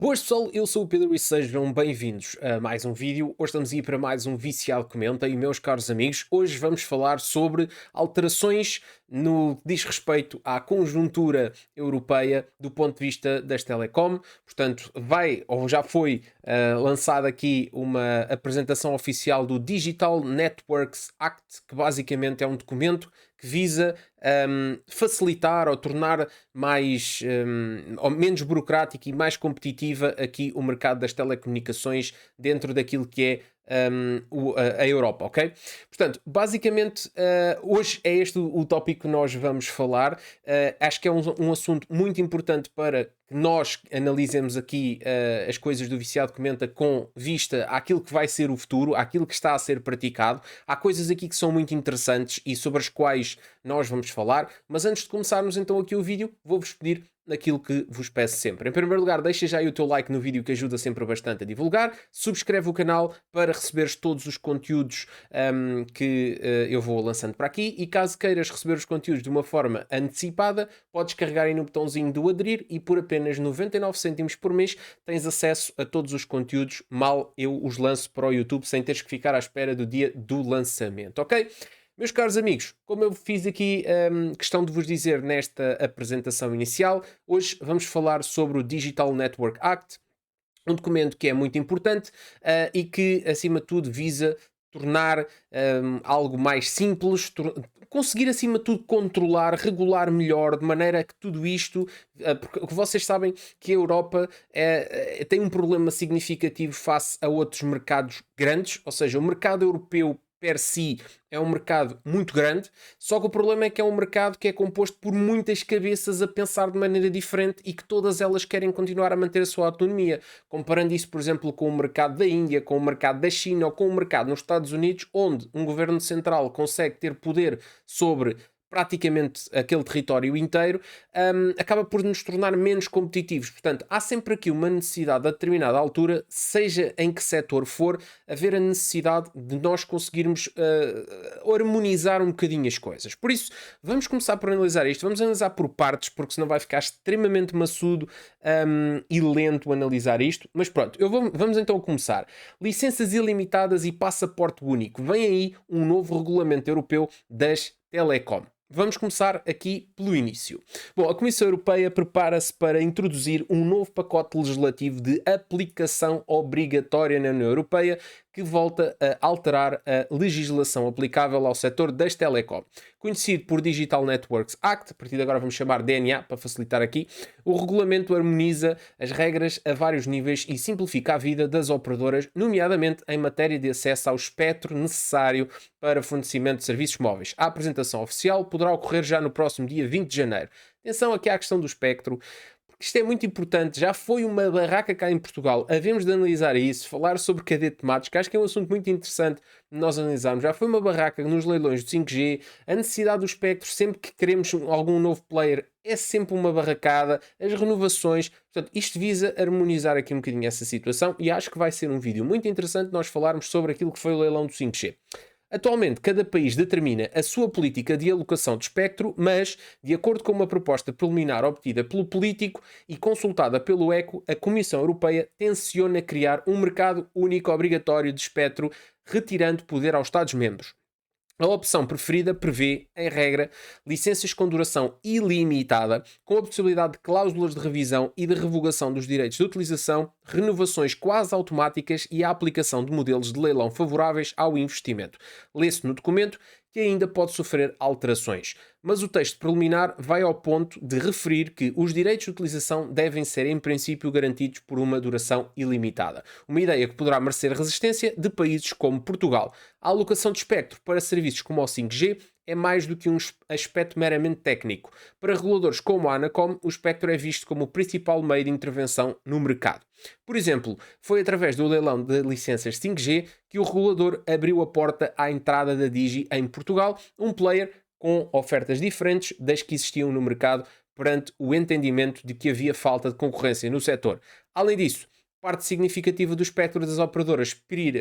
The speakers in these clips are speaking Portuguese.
Boas pessoal, eu sou o Pedro e sejam bem-vindos a mais um vídeo. Hoje estamos aí para mais um Viciado Comenta e meus caros amigos, hoje vamos falar sobre alterações no que diz respeito à conjuntura europeia do ponto de vista das telecom. Portanto, vai ou já foi lançada aqui uma apresentação oficial do Digital Networks Act, que basicamente é um documento que visa facilitar ou tornar mais ou menos burocrático e mais competitiva aqui o mercado das telecomunicações dentro daquilo que é a Europa, ok? Portanto, basicamente, hoje é este o tópico que nós vamos falar. Acho que é um assunto muito importante para que nós analisemos aqui as coisas do Viciado Comenta com vista àquilo que vai ser o futuro, àquilo que está a ser praticado. Há coisas aqui que são muito interessantes e sobre as quais nós vamos falar, mas antes de começarmos então aqui o vídeo, vou-vos pedir aquilo que vos peço sempre. Em primeiro lugar, deixa já aí o teu like no vídeo que ajuda sempre bastante a divulgar. Subscreve o canal para receberes todos os conteúdos que eu vou lançando para aqui. E caso queiras receber os conteúdos de uma forma antecipada, podes carregar aí no botãozinho do aderir e por apenas 99 cêntimos por mês tens acesso a todos os conteúdos mal eu os lanço para o YouTube sem teres que ficar à espera do dia do lançamento, ok? Meus caros amigos, como eu fiz aqui questão de vos dizer nesta apresentação inicial, hoje vamos falar sobre o Digital Network Act, um documento que é muito importante e que, acima de tudo, visa tornar algo mais simples, conseguir, acima de tudo, controlar, regular melhor, de maneira que tudo isto, porque vocês sabem que a Europa tem um problema significativo face a outros mercados grandes, ou seja, o mercado europeu per si é um mercado muito grande, só que o problema é que é um mercado que é composto por muitas cabeças a pensar de maneira diferente e que todas elas querem continuar a manter a sua autonomia. Comparando isso, por exemplo, com o mercado da Índia, com o mercado da China ou com o mercado nos Estados Unidos, onde um governo central consegue ter poder sobre praticamente aquele território inteiro, acaba por nos tornar menos competitivos. Portanto, há sempre aqui uma necessidade a determinada altura, seja em que setor for, haver a necessidade de nós conseguirmos harmonizar um bocadinho as coisas. Por isso, vamos começar por analisar isto, vamos analisar por partes, porque senão vai ficar extremamente maçudo e lento analisar isto. Mas pronto, vamos então começar. Licenças ilimitadas e passaporte único. Vem aí um novo regulamento europeu das telecom. Vamos começar aqui pelo início. Bom, a Comissão Europeia prepara-se para introduzir um novo pacote legislativo de aplicação obrigatória na União Europeia que volta a alterar a legislação aplicável ao setor das telecom. Conhecido por Digital Networks Act, a partir de agora vamos chamar DNA para facilitar aqui, o regulamento harmoniza as regras a vários níveis e simplifica a vida das operadoras, nomeadamente em matéria de acesso ao espectro necessário para fornecimento de serviços móveis. A apresentação oficial poderá ocorrer já no próximo dia 20 de janeiro. Atenção aqui à questão do espectro, porque isto é muito importante. Já foi uma barraca cá em Portugal. Havemos de analisar isso, falar sobre cadeia de tomates, que acho que é um assunto muito interessante de nós analisarmos. Já foi uma barraca nos leilões do 5G, a necessidade do espectro, sempre que queremos algum novo player, é sempre uma barracada, as renovações. Portanto, isto visa harmonizar aqui um bocadinho essa situação e acho que vai ser um vídeo muito interessante nós falarmos sobre aquilo que foi o leilão do 5G. Atualmente, cada país determina a sua política de alocação de espectro, mas, de acordo com uma proposta preliminar obtida pelo político e consultada pelo ECO, a Comissão Europeia tenciona criar um mercado único obrigatório de espectro, retirando poder aos Estados-membros. A opção preferida prevê, em regra, licenças com duração ilimitada, com a possibilidade de cláusulas de revisão e de revogação dos direitos de utilização, renovações quase automáticas e a aplicação de modelos de leilão favoráveis ao investimento. Lê-se no documento que ainda pode sofrer alterações, mas o texto preliminar vai ao ponto de referir que os direitos de utilização devem ser, em princípio, garantidos por uma duração ilimitada. Uma ideia que poderá merecer resistência de países como Portugal. A alocação de espectro para serviços como o 5G é mais do que um aspecto meramente técnico. Para reguladores como a Anacom, o espectro é visto como o principal meio de intervenção no mercado. Por exemplo, foi através do leilão de licenças 5G que o regulador abriu a porta à entrada da Digi em Portugal, um player com ofertas diferentes das que existiam no mercado perante o entendimento de que havia falta de concorrência no setor. Além disso, parte significativa do espectro das operadoras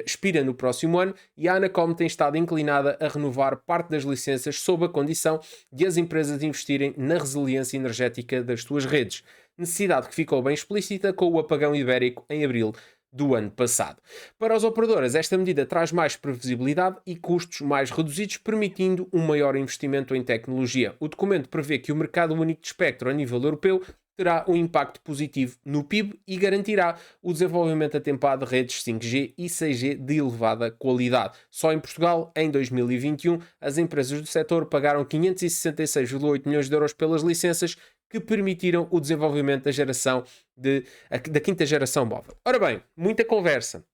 expira no próximo ano e a Anacom tem estado inclinada a renovar parte das licenças sob a condição de as empresas investirem na resiliência energética das suas redes. necessidade que ficou bem explícita com o apagão ibérico em abril do ano passado. Para as operadoras, esta medida traz mais previsibilidade e custos mais reduzidos, permitindo um maior investimento em tecnologia. O documento prevê que o mercado único de espectro a nível europeu terá um impacto positivo no PIB e garantirá o desenvolvimento atempado de redes 5G e 6G de elevada qualidade. Só em Portugal, em 2021, as empresas do setor pagaram 566,8 milhões de euros pelas licenças que permitiram o desenvolvimento da quinta geração móvel. Ora bem, muita conversa.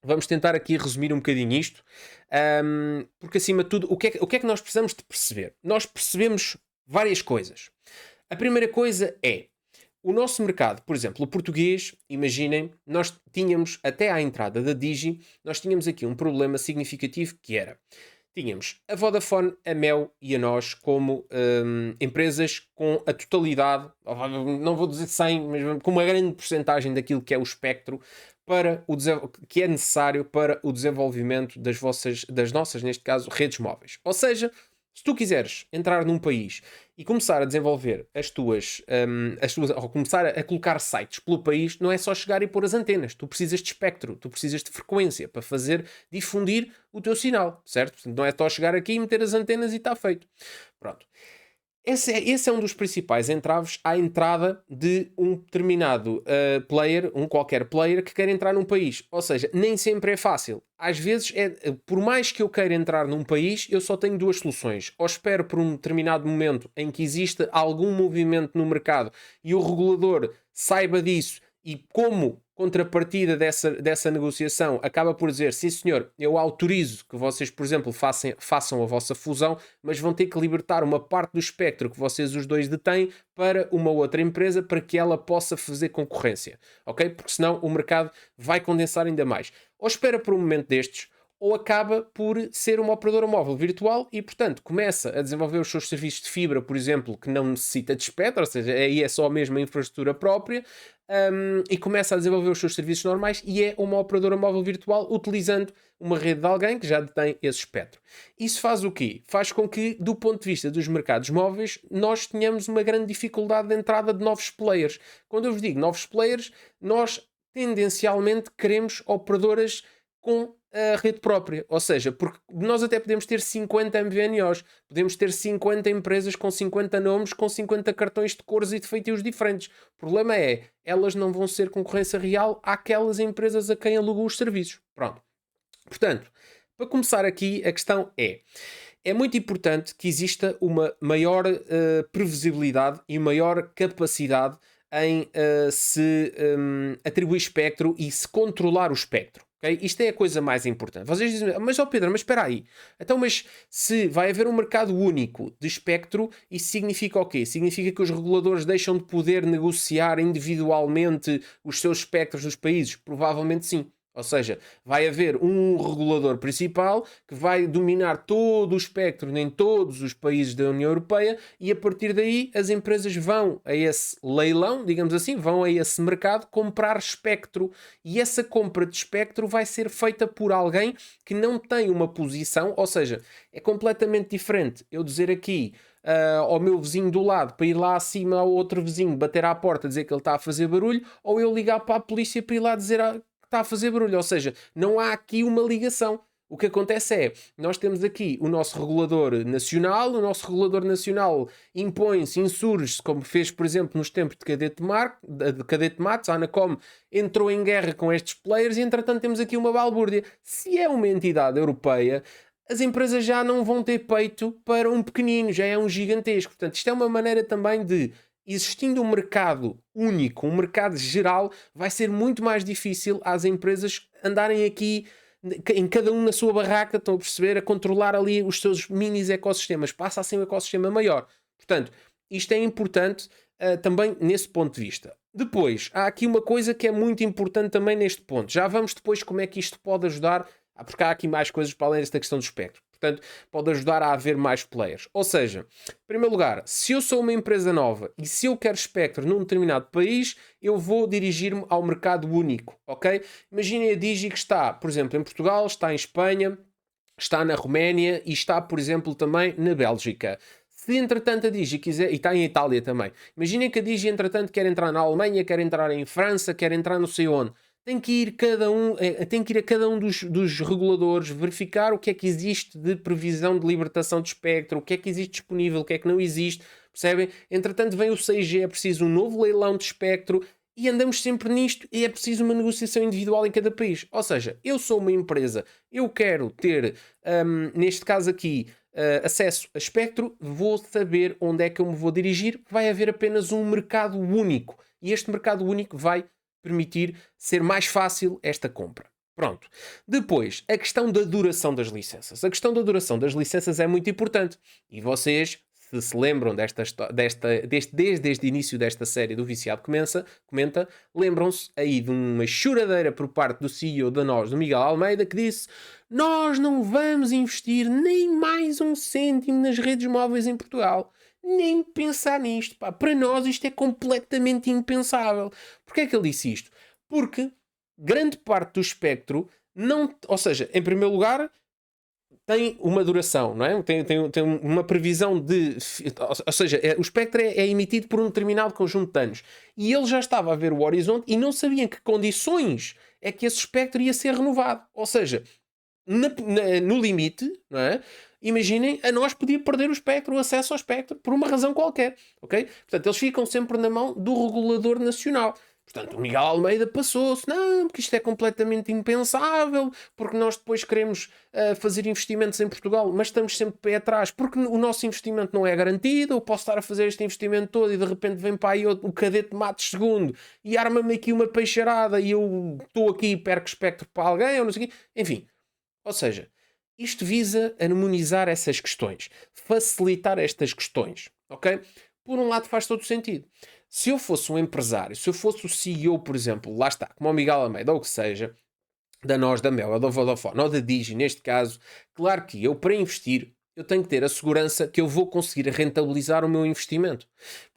Vamos tentar aqui resumir um bocadinho isto, porque acima de tudo, o que é que nós precisamos de perceber? Nós percebemos várias coisas. A primeira coisa é, o nosso mercado, por exemplo, o português, imaginem, nós tínhamos, até à entrada da Digi, nós tínhamos aqui um problema significativo que era, tínhamos a Vodafone, a Mel e a nós como empresas com a totalidade, não vou dizer 100, mas com uma grande porcentagem daquilo que é o espectro que é necessário para o desenvolvimento das nossas, neste caso, redes móveis. Ou seja, se tu quiseres entrar num país e começar a desenvolver ou começar a colocar sites pelo país, não é só chegar e pôr as antenas. Tu precisas de espectro, tu precisas de frequência para difundir o teu sinal, certo? Portanto, não é só chegar aqui e meter as antenas e está feito. Pronto. Esse é um dos principais entraves à entrada de um determinado player, qualquer player que quer entrar num país. Ou seja, nem sempre é fácil. Às vezes, por mais que eu queira entrar num país, eu só tenho duas soluções. Ou espero por um determinado momento em que exista algum movimento no mercado e o regulador saiba disso e como contrapartida dessa negociação acaba por dizer, sim senhor, eu autorizo que vocês, por exemplo, façam a vossa fusão, mas vão ter que libertar uma parte do espectro que vocês os dois detêm para uma outra empresa para que ela possa fazer concorrência, ok? Porque senão o mercado vai condensar ainda mais. Ou espera por um momento destes, ou acaba por ser uma operadora móvel virtual e, portanto, começa a desenvolver os seus serviços de fibra, por exemplo, que não necessita de espectro, ou seja, aí é só mesmo a infraestrutura própria, e começa a desenvolver os seus serviços normais e é uma operadora móvel virtual utilizando uma rede de alguém que já detém esse espectro. Isso faz o quê? Faz com que, do ponto de vista dos mercados móveis, nós tenhamos uma grande dificuldade de entrada de novos players. Quando eu vos digo novos players, nós tendencialmente queremos operadoras com a rede própria, ou seja, porque nós até podemos ter 50 MVNOs, podemos ter 50 empresas com 50 nomes, com 50 cartões de cores e de feitios diferentes. O problema é, elas não vão ser concorrência real àquelas empresas a quem alugam os serviços. Pronto. Portanto, para começar aqui, a questão é muito importante que exista uma maior previsibilidade e maior capacidade em se atribuir espectro e se controlar o espectro. Okay? Isto é a coisa mais importante. Vocês dizem, mas Pedro, mas espera aí. Então, mas se vai haver um mercado único de espectro, isso significa o quê? Significa que os reguladores deixam de poder negociar individualmente os seus espectros dos países? Provavelmente sim. Ou seja, vai haver um regulador principal que vai dominar todo o espectro em todos os países da União Europeia e a partir daí as empresas vão a esse leilão, digamos assim, vão a esse mercado comprar espectro e essa compra de espectro vai ser feita por alguém que não tem uma posição, ou seja, é completamente diferente eu dizer aqui ao meu vizinho do lado para ir lá acima ao outro vizinho bater à porta dizer que ele está a fazer barulho ou eu ligar para a polícia para ir lá dizer está a fazer barulho, ou seja, não há aqui uma ligação. O que acontece é, nós temos aqui o nosso regulador nacional impõe-se, insurge-se, como fez, por exemplo, nos tempos de Cadete Matos, a Anacom entrou em guerra com estes players e, entretanto, temos aqui uma balbúrdia. Se é uma entidade europeia, as empresas já não vão ter peito para um pequenino, já é um gigantesco. Portanto, isto é uma maneira também de existindo um mercado único, um mercado geral, vai ser muito mais difícil às empresas andarem aqui em cada um na sua barraca, estão a perceber, a controlar ali os seus mini ecossistemas. Passa a ser um ecossistema maior. Portanto, isto é importante também nesse ponto de vista. Depois, há aqui uma coisa que é muito importante também neste ponto. Já vamos depois como é que isto pode ajudar, porque há aqui mais coisas para além desta questão do espectro. Portanto, pode ajudar a haver mais players. Ou seja, em primeiro lugar, se eu sou uma empresa nova e se eu quero espectro num determinado país, eu vou dirigir-me ao mercado único, ok? Imaginem a Digi que está, por exemplo, em Portugal, está em Espanha, está na Roménia e está, por exemplo, também na Bélgica. Se entretanto a Digi quiser, e está em Itália também, imaginem que a Digi entretanto quer entrar na Alemanha, quer entrar em França, quer entrar não sei onde, tem que ir, tem que ir a cada um dos reguladores, verificar o que é que existe de previsão de libertação de espectro, o que é que existe disponível, o que é que não existe, percebem? Entretanto vem o 6G, é preciso um novo leilão de espectro, e andamos sempre nisto, e é preciso uma negociação individual em cada país. Ou seja, eu sou uma empresa, eu quero ter, neste caso aqui, acesso a espectro, vou saber onde é que eu me vou dirigir, vai haver apenas um mercado único, e este mercado único vai permitir ser mais fácil esta compra. Pronto. Depois, a questão da duração das licenças. A questão da duração das licenças é muito importante. E vocês, se lembram desde o início desta série do Viciado Comenta, lembram-se aí de uma choradeira por parte do CEO da nós, do Miguel Almeida, que disse: nós não vamos investir nem mais um cêntimo nas redes móveis em Portugal. Nem pensar nisto, pá. Para nós isto é completamente impensável. Porquê é que ele disse isto? Porque grande parte do espectro não... Ou seja, em primeiro lugar, tem uma duração, não é? Tem uma previsão de... Ou seja, o espectro é emitido por um determinado conjunto de anos. E ele já estava a ver o horizonte e não sabia em que condições é que esse espectro ia ser renovado. Ou seja, no limite, não é? Imaginem, a nós podia perder o espectro, o acesso ao espectro, por uma razão qualquer, ok? Portanto, eles ficam sempre na mão do regulador nacional. Portanto, o Miguel Almeida passou-se, não, porque isto é completamente impensável, porque nós depois queremos fazer investimentos em Portugal, mas estamos sempre de pé atrás, porque o nosso investimento não é garantido, eu posso estar a fazer este investimento todo e de repente vem para aí o Cadete Matos II e arma-me aqui uma peixarada e eu estou aqui e perco espectro para alguém, ou não sei o quê. Enfim, ou seja, isto visa harmonizar essas questões, facilitar estas questões, ok? Por um lado faz todo o sentido. Se eu fosse um empresário, se eu fosse o CEO, por exemplo, lá está, como o Miguel Almeida ou o que seja, da nós, da Mel, ou da Vodafone, ou da Digi, neste caso, claro que eu, para investir, eu tenho que ter a segurança que eu vou conseguir rentabilizar o meu investimento.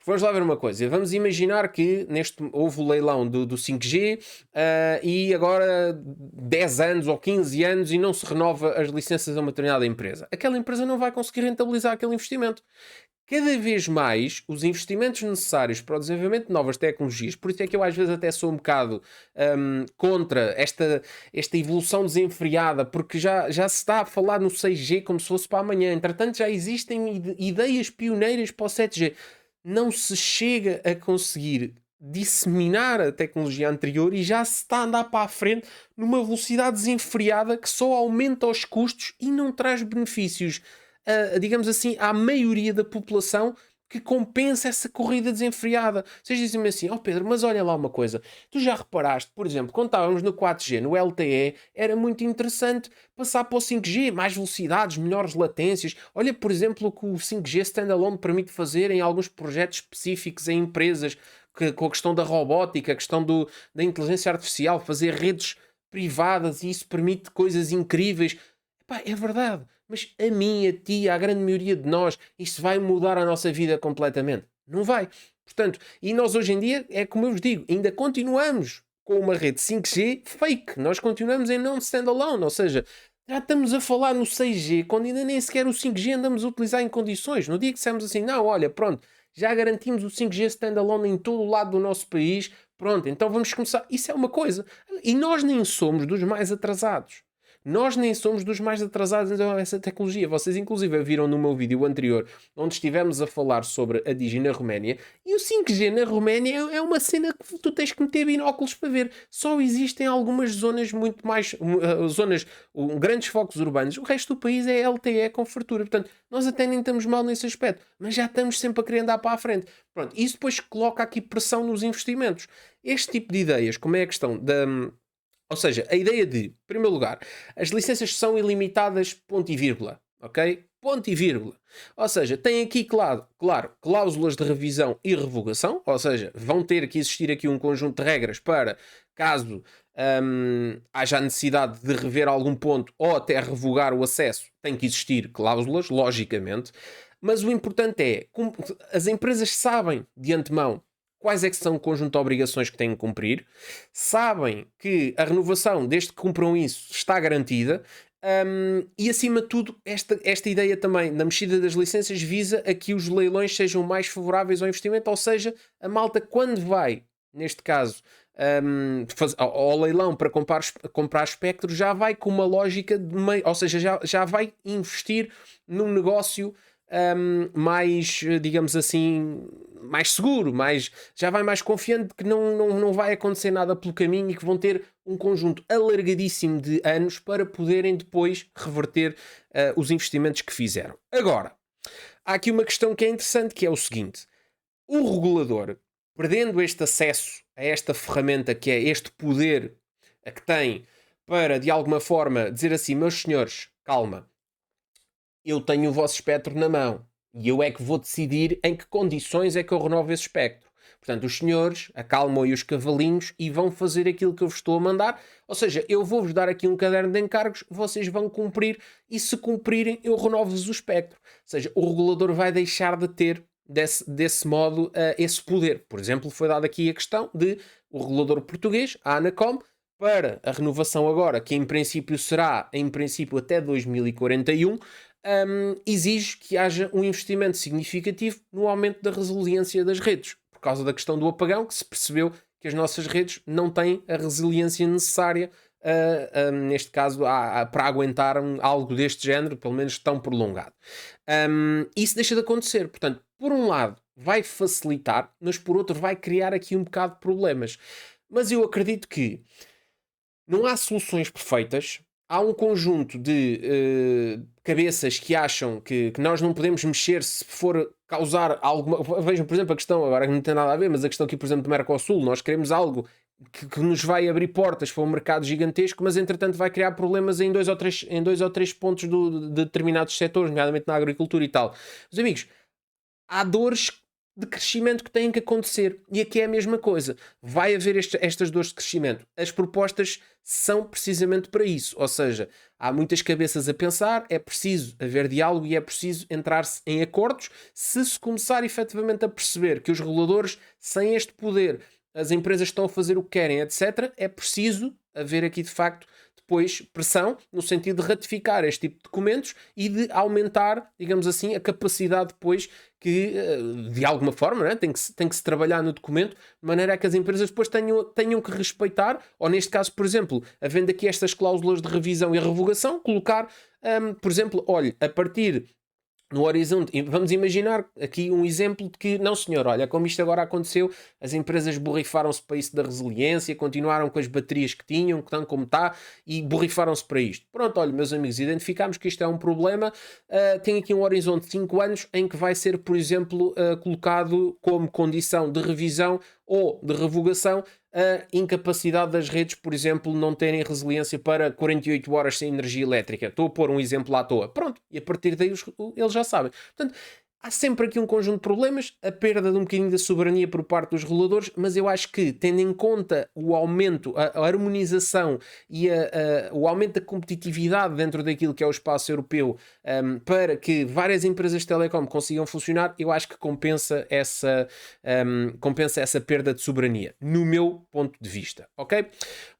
Vamos lá ver uma coisa. Vamos imaginar que houve o leilão do 5G e agora 10 anos ou 15 anos e não se renova as licenças a uma determinada empresa. Aquela empresa não vai conseguir rentabilizar aquele investimento. Cada vez mais os investimentos necessários para o desenvolvimento de novas tecnologias, por isso é que eu às vezes até sou um bocado contra esta evolução desenfreada, porque já se está a falar no 6G como se fosse para amanhã. Entretanto, já existem ideias pioneiras para o 7G. Não se chega a conseguir disseminar a tecnologia anterior e já se está a andar para a frente numa velocidade desenfreada que só aumenta os custos e não traz benefícios, digamos assim, à maioria da população, que compensa essa corrida desenfreada. Vocês dizem-me assim: oh Pedro, mas olha lá uma coisa, tu já reparaste, por exemplo, quando estávamos no 4G, no LTE, era muito interessante passar para o 5G, mais velocidades, melhores latências. Olha, por exemplo, o que o 5G standalone permite fazer em alguns projetos específicos em empresas, com a questão da robótica, a questão da inteligência artificial, fazer redes privadas, e isso permite coisas incríveis. Epá, é verdade, mas a mim, a ti, a grande maioria de nós, isso vai mudar a nossa vida completamente? Não vai. Portanto, e nós hoje em dia, é como eu vos digo, ainda continuamos com uma rede 5G fake. Nós continuamos em não standalone, ou seja, já estamos a falar no 6G, quando ainda nem sequer o 5G andamos a utilizar em condições. No dia que dissemos assim, não, olha, pronto, já garantimos o 5G standalone em todo o lado do nosso país, pronto, então vamos começar. Isso é uma coisa. E nós nem somos dos mais atrasados. Nós nem somos dos mais atrasados em essa tecnologia. Vocês, inclusive, viram no meu vídeo anterior, onde estivemos a falar sobre a Digi na Roménia, e o 5G na Roménia é uma cena que tu tens que meter binóculos para ver. Só existem algumas zonas muito mais... grandes focos urbanos. O resto do país é LTE com fartura. Portanto, nós até nem estamos mal nesse aspecto, mas já estamos sempre a querer andar para a frente. Pronto, isso depois coloca aqui pressão nos investimentos. Este tipo de ideias, como é a questão da... Ou seja, a ideia de, em primeiro lugar, as licenças são ilimitadas, ponto e vírgula, ok? Ponto e vírgula. Ou seja, tem aqui, claro, cláusulas de revisão e revogação, ou seja, vão ter que existir aqui um conjunto de regras para, caso haja a necessidade de rever algum ponto ou até revogar o acesso, tem que existir cláusulas, logicamente, mas o importante é, como as empresas sabem de antemão quais é que são o conjunto de obrigações que têm que cumprir, sabem que a renovação, desde que cumpram isso, está garantida, E acima de tudo, esta ideia também na mexida das licenças visa a que os leilões sejam mais favoráveis ao investimento, ou seja, a malta quando vai, neste caso, ao leilão para comprar espectro, já vai com uma lógica de meio, ou seja, já vai investir num negócio mais, digamos assim, mais seguro, já vai mais confiante de que não vai acontecer nada pelo caminho e que vão ter um conjunto alargadíssimo de anos para poderem depois reverter os investimentos que fizeram. Agora, há aqui uma questão que é interessante, que é o seguinte: o regulador, perdendo este acesso a esta ferramenta, que é este poder a que tem para, de alguma forma, dizer assim, meus senhores, calma, eu tenho o vosso espectro na mão e eu é que vou decidir em que condições é que eu renovo esse espectro. Portanto, os senhores acalmam aí os cavalinhos e vão fazer aquilo que eu vos estou a mandar. Ou seja, eu vou-vos dar aqui um caderno de encargos, vocês vão cumprir e se cumprirem eu renovo-vos o espectro. Ou seja, o regulador vai deixar de ter desse modo esse poder. Por exemplo, foi dada aqui a questão de o regulador português, a ANACOM, para a renovação agora, que em princípio será até 2041, exige que haja um investimento significativo no aumento da resiliência das redes, por causa da questão do apagão, que se percebeu que as nossas redes não têm a resiliência necessária, neste caso, para aguentar algo deste género, pelo menos tão prolongado. Isso deixa de acontecer. Portanto, por um lado, vai facilitar, mas por outro, vai criar aqui um bocado de problemas. Mas eu acredito que não há soluções perfeitas. Há um conjunto de cabeças que acham que nós não podemos mexer se for causar alguma. Vejam, por exemplo, a questão, agora que não tem nada a ver, mas a questão aqui, por exemplo, do Mercosul. Nós queremos algo que nos vai abrir portas para um mercado gigantesco, mas entretanto vai criar problemas em dois ou três pontos de determinados setores, nomeadamente na agricultura e tal. Meus amigos, há dores de crescimento que têm que acontecer. E aqui é a mesma coisa. Vai haver estas dores de crescimento. As propostas são precisamente para isso. Ou seja, há muitas cabeças a pensar, é preciso haver diálogo e é preciso entrar-se em acordos. Se se começar efetivamente a perceber que os reguladores, sem este poder, as empresas estão a fazer o que querem, etc., é preciso haver aqui de facto depois pressão no sentido de ratificar este tipo de documentos e de aumentar, digamos assim, a capacidade depois que, de alguma forma, né, tem que se trabalhar no documento de maneira a que as empresas depois tenham que respeitar, ou neste caso, por exemplo, havendo aqui estas cláusulas de revisão e revogação, colocar, por exemplo, olha, a partir no horizonte, vamos imaginar aqui um exemplo de que, não senhor, olha, como isto agora aconteceu, as empresas borrifaram-se para isso da resiliência, continuaram com as baterias que tinham, que estão como está, e borrifaram-se para isto. Pronto, olha, meus amigos, identificámos que isto é um problema, tem aqui um horizonte de 5 anos em que vai ser, por exemplo, colocado como condição de revisão ou de revogação a incapacidade das redes, por exemplo, não terem resiliência para 48 horas sem energia elétrica. Estou a pôr um exemplo à toa. Pronto, e a partir daí eles já sabem. Portanto, há sempre aqui um conjunto de problemas, a perda de um bocadinho da soberania por parte dos reguladores, mas eu acho que, tendo em conta o aumento, a harmonização e o aumento da competitividade dentro daquilo que é o espaço europeu, para que várias empresas de telecom consigam funcionar, eu acho que compensa essa perda de soberania, no meu ponto de vista, ok?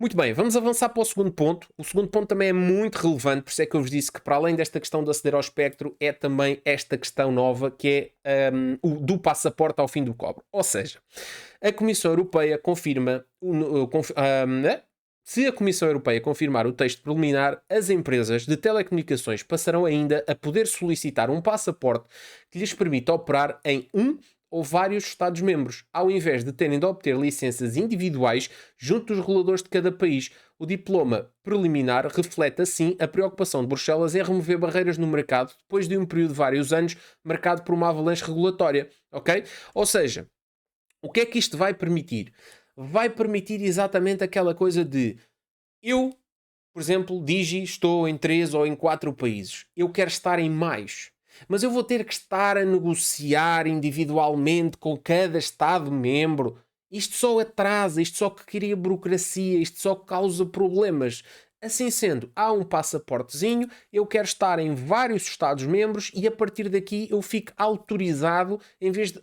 Muito bem, vamos avançar para o segundo ponto. O segundo ponto também é muito relevante, por isso é que eu vos disse que, para além desta questão de aceder ao espectro, é também esta questão nova, que é o do passaporte ao fim do cobre. Ou seja, a Comissão Europeia confirma, se a Comissão Europeia confirmar o texto preliminar, as empresas de telecomunicações passarão ainda a poder solicitar um passaporte que lhes permita operar em um ou vários Estados-membros, ao invés de terem de obter licenças individuais junto dos reguladores de cada país. O diploma preliminar reflete, assim, a preocupação de Bruxelas em remover barreiras no mercado depois de um período de vários anos marcado por uma avalanche regulatória. Ok? Ou seja, o que é que isto vai permitir? Vai permitir exatamente aquela coisa de eu, por exemplo, Digi, estou em 3 ou em 4 países. Eu quero estar em mais. Mas eu vou ter que estar a negociar individualmente com cada Estado-membro. Isto só atrasa, isto só cria burocracia, isto só causa problemas. Assim sendo, há um passaportezinho, eu quero estar em vários Estados-membros e a partir daqui eu fico autorizado,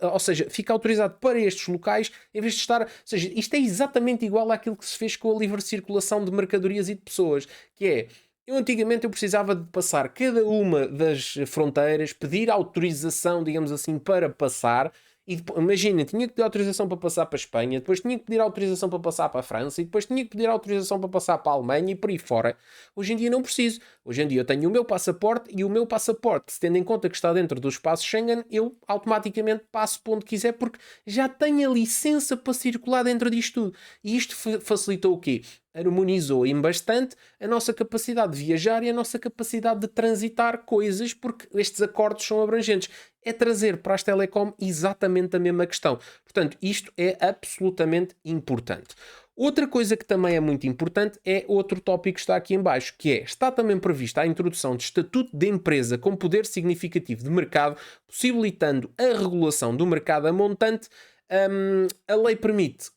ou seja, fico autorizado para estes locais, em vez de estar... Ou seja, isto é exatamente igual àquilo que se fez com a livre circulação de mercadorias e de pessoas, que é... Eu antigamente eu precisava de passar cada uma das fronteiras, pedir autorização, digamos assim, para passar. E imagina, tinha que pedir autorização para passar para a Espanha, depois tinha que pedir autorização para passar para a França, e depois tinha que pedir autorização para passar para a Alemanha e por aí fora. Hoje em dia não preciso. Hoje em dia eu tenho o meu passaporte e o meu passaporte, se tendo em conta que está dentro do espaço Schengen, eu automaticamente passo para onde quiser porque já tenho a licença para circular dentro disto tudo. E isto facilitou o quê? Harmonizou em bastante a nossa capacidade de viajar e a nossa capacidade de transitar coisas, porque estes acordos são abrangentes. É trazer para as telecom exatamente a mesma questão. Portanto, isto é absolutamente importante. Outra coisa que também é muito importante é outro tópico que está aqui em baixo, que é, está também prevista a introdução de estatuto de empresa com poder significativo de mercado, possibilitando a regulação do mercado a montante. A lei permite,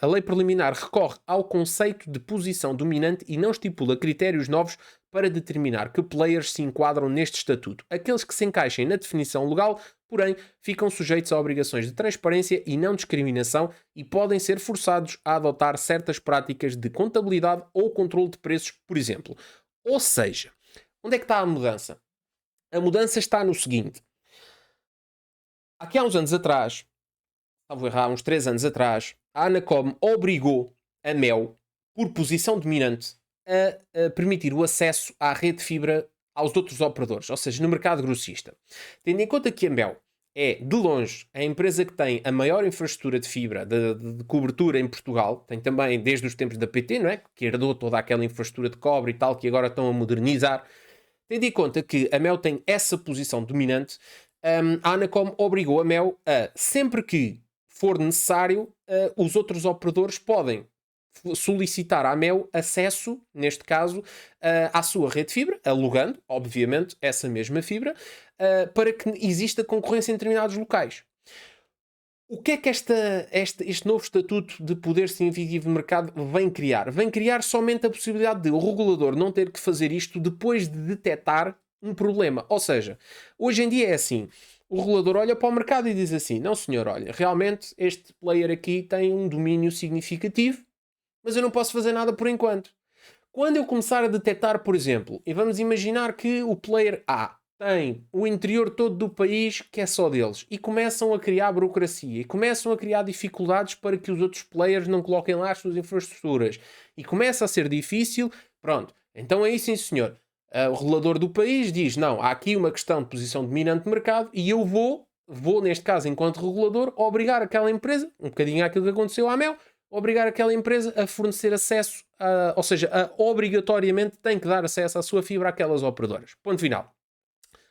a lei preliminar recorre ao conceito de posição dominante e não estipula critérios novos para determinar que players se enquadram neste estatuto. Aqueles que se encaixem na definição legal, porém, ficam sujeitos a obrigações de transparência e não discriminação e podem ser forçados a adotar certas práticas de contabilidade ou controle de preços, por exemplo. Ou seja, onde é que está a mudança? A mudança está no seguinte. Aqui há uns anos atrás, vou errar, uns 3 anos atrás, a Anacom obrigou a Mel, por posição dominante, a permitir o acesso à rede de fibra aos outros operadores, ou seja, no mercado grossista. Tendo em conta que a Mel é, de longe, a empresa que tem a maior infraestrutura de fibra, de cobertura em Portugal, tem também desde os tempos da PT, não é? Que herdou toda aquela infraestrutura de cobre e tal, que agora estão a modernizar. Tendo em conta que a Mel tem essa posição dominante, a Anacom obrigou a Mel a, sempre que for necessário, os outros operadores podem solicitar à Mel acesso, neste caso, à sua rede de fibra, alugando, obviamente, essa mesma fibra, para que exista concorrência em determinados locais. O que é que este novo estatuto de poder significativo de mercado vem criar? Vem criar somente a possibilidade de o regulador não ter que fazer isto depois de detectar um problema. Ou seja, hoje em dia é assim, o regulador olha para o mercado e diz assim, não senhor, olha, realmente este player aqui tem um domínio significativo, mas eu não posso fazer nada por enquanto. Quando eu começar a detectar, por exemplo, e vamos imaginar que o player A tem o interior todo do país que é só deles e começam a criar burocracia e começam a criar dificuldades para que os outros players não coloquem lá as suas infraestruturas e começa a ser difícil, pronto, então aí sim senhor, o regulador do país diz, não, há aqui uma questão de posição dominante de mercado e eu vou neste caso enquanto regulador, obrigar aquela empresa, um bocadinho àquilo que aconteceu à Mel, obrigar aquela empresa a fornecer acesso, ou seja, obrigatoriamente tem que dar acesso à sua fibra àquelas operadoras. Ponto final.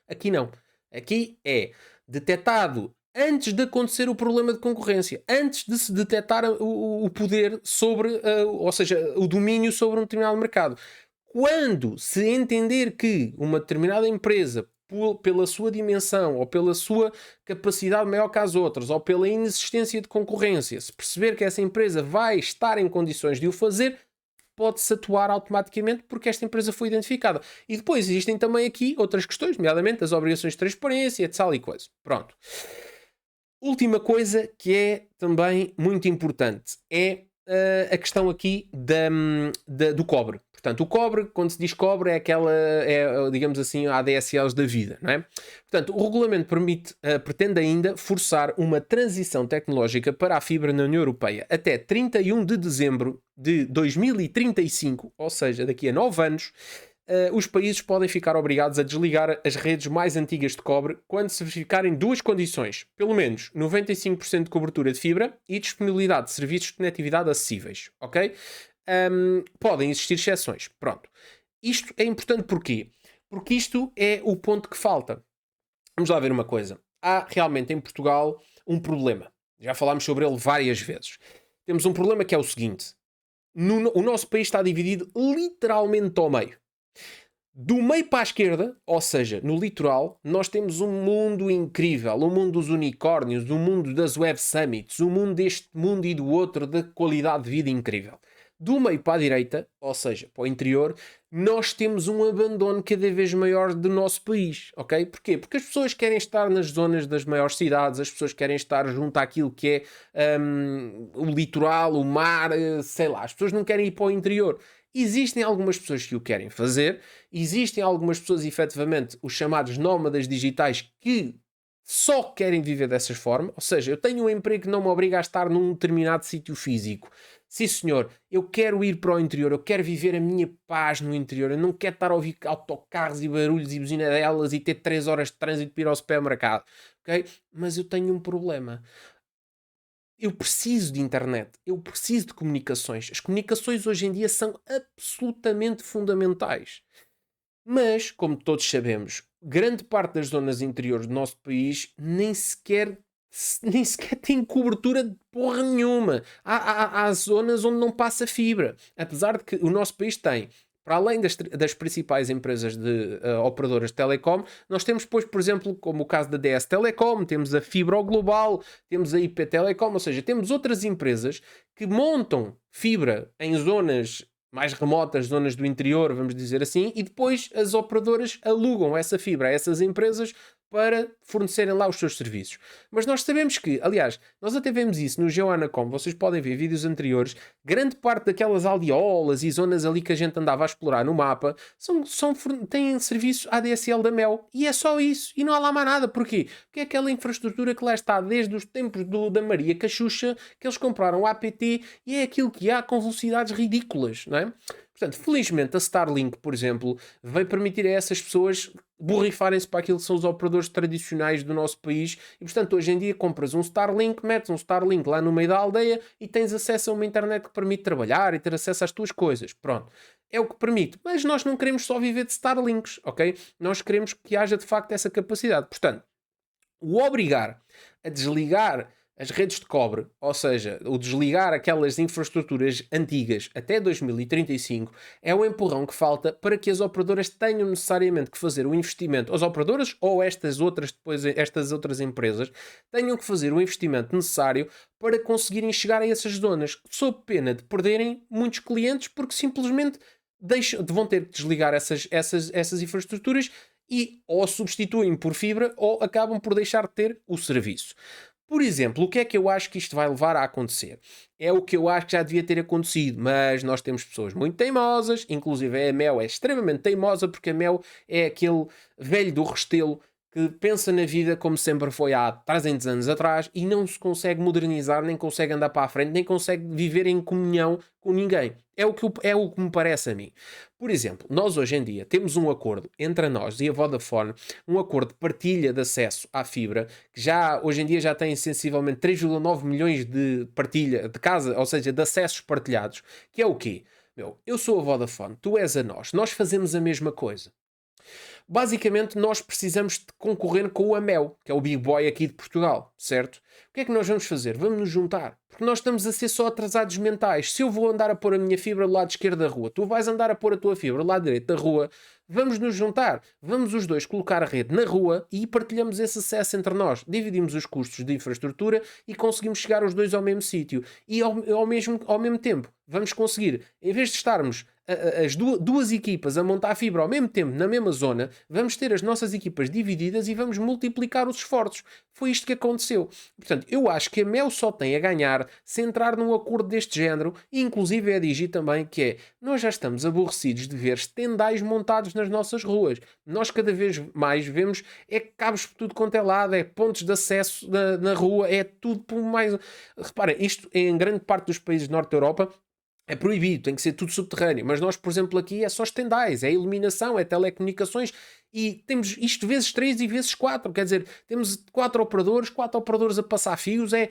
Aqui não. Aqui é detectado antes de acontecer o problema de concorrência, antes de se detectar o poder sobre, ou seja, o domínio sobre um determinado mercado. Quando se entender que uma determinada empresa, pela sua dimensão ou pela sua capacidade maior que as outras, ou pela inexistência de concorrência, se perceber que essa empresa vai estar em condições de o fazer, pode-se atuar automaticamente porque esta empresa foi identificada. E depois existem também aqui outras questões, nomeadamente as obrigações de transparência, tal e coisa. Pronto. Última coisa que é também muito importante é a questão aqui do cobre. Portanto, o cobre, quando se diz cobre, é aquela, digamos assim, a ADSLs da vida, não é? Portanto, o regulamento pretende ainda forçar uma transição tecnológica para a fibra na União Europeia até 31 de dezembro de 2035, ou seja, daqui a 9 anos, os países podem ficar obrigados a desligar as redes mais antigas de cobre quando se verificarem duas condições, pelo menos 95% de cobertura de fibra e disponibilidade de serviços de conectividade acessíveis, ok? Podem existir exceções. Pronto. Isto é importante porquê? Porque isto é o ponto que falta. Vamos lá ver uma coisa. Há realmente em Portugal um problema. Já falámos sobre ele várias vezes. Temos um problema que é o seguinte. O nosso país está dividido literalmente ao meio. Do meio para a esquerda, ou seja, no litoral, nós temos um mundo incrível, o mundo dos unicórnios, o mundo das web summits, o mundo deste mundo e do outro, de qualidade de vida incrível. Do meio para a direita, ou seja, para o interior, nós temos um abandono cada vez maior do nosso país, ok? Porquê? Porque as pessoas querem estar nas zonas das maiores cidades, as pessoas querem estar junto àquilo que é o litoral, o mar, sei lá, as pessoas não querem ir para o interior. Existem algumas pessoas que o querem fazer, existem algumas pessoas, efetivamente, os chamados nómadas digitais, que só querem viver dessa forma, ou seja, eu tenho um emprego que não me obriga a estar num determinado sítio físico. Sim, senhor, eu quero ir para o interior, eu quero viver a minha paz no interior, eu não quero estar a ouvir autocarros e barulhos e buzinadelas e ter 3 horas de trânsito para ir ao supermercado, ok? Mas eu tenho um problema. Eu preciso de internet, eu preciso de comunicações. As comunicações hoje em dia são absolutamente fundamentais. Mas, como todos sabemos, grande parte das zonas interiores do nosso país nem sequer tem cobertura de porra nenhuma. Há zonas onde não passa fibra. Apesar de que o nosso país tem, para além das principais empresas de operadoras de telecom, nós temos depois, por exemplo, como o caso da DS Telecom, temos a Fibra Global, temos a IP Telecom, ou seja, temos outras empresas que montam fibra em zonas mais remotas, zonas do interior, vamos dizer assim, e depois as operadoras alugam essa fibra a essas empresas para fornecerem lá os seus serviços. Mas nós sabemos que, aliás, nós até vemos isso no GeoAnacom, vocês podem ver vídeos anteriores, grande parte daquelas aldeolas e zonas ali que a gente andava a explorar no mapa têm serviços ADSL da Mel. E é só isso. E não há lá mais nada. Porquê? Porque é aquela infraestrutura que lá está desde os tempos da Maria Cachucha, que eles compraram o APT e é aquilo que há com velocidades ridículas, não é? Portanto, felizmente a Starlink, por exemplo, veio permitir a essas pessoas borrifarem-se para aquilo que são os operadores tradicionais do nosso país e, portanto, hoje em dia compras um Starlink, metes um Starlink lá no meio da aldeia e tens acesso a uma internet que permite trabalhar e ter acesso às tuas coisas. Pronto. É o que permite. Mas nós não queremos só viver de Starlinks, ok? Nós queremos que haja, de facto, essa capacidade. Portanto, o obrigar a desligar as redes de cobre, ou seja, o desligar aquelas infraestruturas antigas até 2035, é o empurrão que falta para que as operadoras tenham necessariamente que fazer o investimento, as operadoras ou estas outras empresas, tenham que fazer o investimento necessário para conseguirem chegar a essas zonas, sob pena de perderem muitos clientes porque simplesmente vão ter que desligar essas infraestruturas e ou substituem por fibra ou acabam por deixar de ter o serviço. Por exemplo, o que é que eu acho que isto vai levar a acontecer? É o que eu acho que já devia ter acontecido, mas nós temos pessoas muito teimosas, inclusive a Mel é extremamente teimosa, porque a Mel é aquele velho do Restelo que pensa na vida como sempre foi há 300 anos atrás e não se consegue modernizar, nem consegue andar para a frente, nem consegue viver em comunhão com ninguém. É o que me parece a mim. Por exemplo, nós hoje em dia temos um acordo entre nós e a Vodafone, um acordo de partilha de acesso à fibra, que já hoje em dia já tem sensivelmente 3,9 milhões de partilha de casa, ou seja, de acessos partilhados, que é o quê? Meu, eu sou a Vodafone, tu és a nós fazemos a mesma coisa. Basicamente, nós precisamos de concorrer com o Amel, que é o Big Boy aqui de Portugal, certo? O que é que nós vamos fazer? Vamos nos juntar. Porque nós estamos a ser só atrasados mentais. Se eu vou andar a pôr a minha fibra do lado esquerdo da rua, tu vais andar a pôr a tua fibra do lado direito da rua, vamos nos juntar. Vamos os dois colocar a rede na rua e partilhamos esse acesso entre nós. Dividimos os custos de infraestrutura e conseguimos chegar os dois ao mesmo sítio. E ao mesmo tempo, vamos conseguir, em vez de estarmos as duas equipas a montar a fibra ao mesmo tempo na mesma zona, vamos ter as nossas equipas divididas e vamos multiplicar os esforços. Foi isto que aconteceu. Portanto, eu acho que a Mel só tem a ganhar se entrar num acordo deste género, e inclusive a Digi também, que é, nós já estamos aborrecidos de ver estendais montados nas nossas ruas. Nós cada vez mais vemos cabos por tudo quanto é lado, pontos de acesso na rua, é tudo por mais... Reparem, isto em grande parte dos países de Norte da Europa é proibido, tem que ser tudo subterrâneo. Mas nós, por exemplo, aqui é só estendais, é iluminação, é telecomunicações e temos isto vezes 3 e vezes 4. Quer dizer, temos 4 operadores a passar fios, é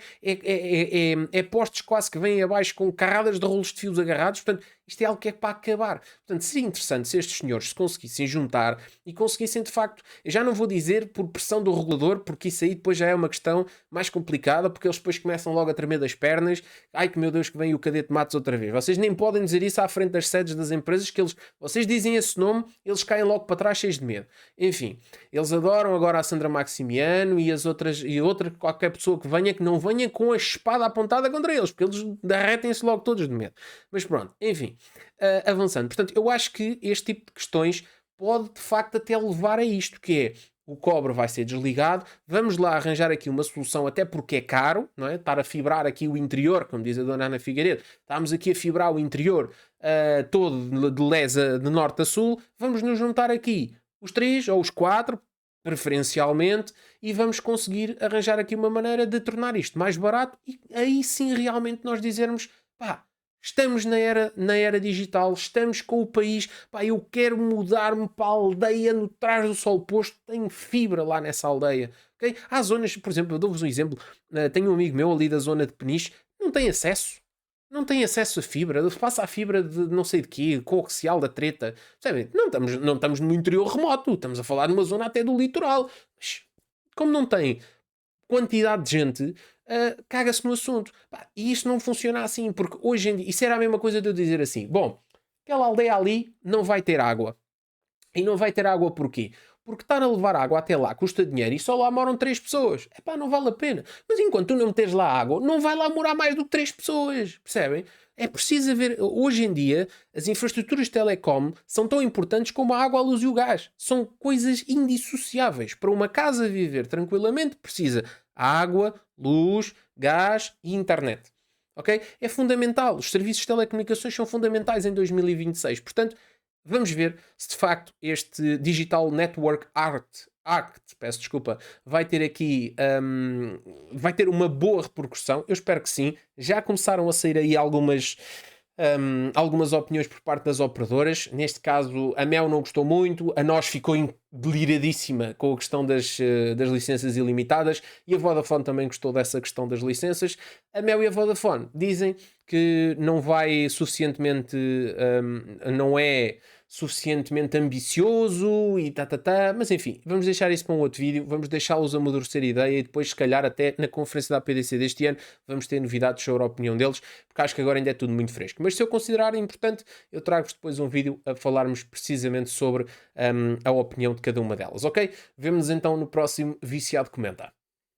postes quase que vêm abaixo com carradas de rolos de fios agarrados. Portanto, isto é algo que é para acabar. Portanto, seria interessante se estes senhores se conseguissem juntar e conseguissem, de facto, eu já não vou dizer por pressão do regulador, porque isso aí depois já é uma questão mais complicada, porque eles depois começam logo a tremer das pernas. Ai que meu Deus, que vem o Cadete Matos outra vez. Vocês nem podem dizer isso à frente das sedes das empresas, que vocês dizem esse nome, eles caem logo para trás cheios de medo. Enfim, eles adoram agora a Sandra Maximiano e as outras, e outra qualquer pessoa que venha, que não venha com a espada apontada contra eles, porque eles derretem-se logo todos de medo. Mas pronto, enfim, avançando. Portanto, eu acho que este tipo de questões pode de facto até levar a isto, que é o cobre vai ser desligado, vamos lá arranjar aqui uma solução, até porque é caro, não é? Estar a fibrar aqui o interior, como diz a dona Ana Figueiredo, estamos aqui a fibrar o interior todo de lesa de norte a sul, vamos nos juntar aqui os 3 ou os 4, preferencialmente, e vamos conseguir arranjar aqui uma maneira de tornar isto mais barato e aí sim realmente nós dizermos, pá, estamos na era digital, estamos com o país, pá, eu quero mudar-me para a aldeia no Trás do Sol Posto, tenho fibra lá nessa aldeia, ok? Há zonas, por exemplo, eu dou-vos um exemplo, tenho um amigo meu ali da zona de Peniche, não tem acesso. Não tem acesso a fibra, passa a fibra de não sei de quê, coaxial da treta. Percebem? Não estamos no interior remoto, estamos a falar de uma zona até do litoral. Mas, como não tem quantidade de gente, caga-se no assunto. Pá, e isto não funciona assim, porque hoje em dia, isso era a mesma coisa de eu dizer assim: bom, aquela aldeia ali não vai ter água. E não vai ter água porquê? Porque estar a levar água até lá custa dinheiro e só lá moram 3 pessoas. Epá, não vale a pena. Mas enquanto tu não meteres lá água, não vai lá morar mais do que 3 pessoas. Percebem? É preciso haver. Hoje em dia, as infraestruturas de telecom são tão importantes como a água, a luz e o gás. São coisas indissociáveis. Para uma casa viver tranquilamente, precisa água, luz, gás e internet. Ok? É fundamental. Os serviços de telecomunicações são fundamentais em 2026. Portanto, vamos ver se de facto este Digital Network Act, peço desculpa, vai ter aqui vai ter uma boa repercussão. Eu espero que sim. Já começaram a sair aí algumas opiniões por parte das operadoras. Neste caso, a Mel não gostou muito, a nós ficou deliradíssima com a questão das licenças ilimitadas e a Vodafone também gostou dessa questão das licenças. A Mel e a Vodafone dizem que não vai suficientemente, não é suficientemente ambicioso e mas enfim, vamos deixar isso para um outro vídeo, vamos deixá-los amadurecer a ideia e depois, se calhar, até na conferência da APDC deste ano, vamos ter novidades sobre a opinião deles, porque acho que agora ainda é tudo muito fresco. Mas se eu considerar importante, eu trago-vos depois um vídeo a falarmos precisamente sobre a opinião de cada uma delas, ok? Vemo-nos então no próximo Viciado Comenta.